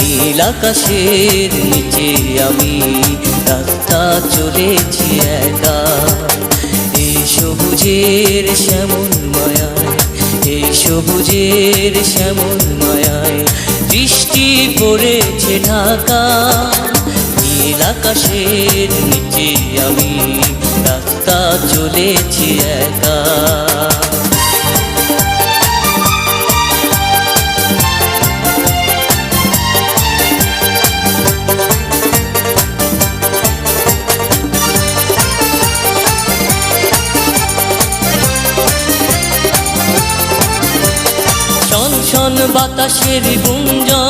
নীল আকাশের নিচে আমি রাস্তা চলেছি একা। এই সবুজের শ্যামল মায়ায়, এই সবুজের শ্যামল মায়ায় বৃষ্টি পড়েছে ঢাকা। নীল আকাশের নিচে আমি রাস্তা চলেছি একা। শন বাতাসের গুঞ্জন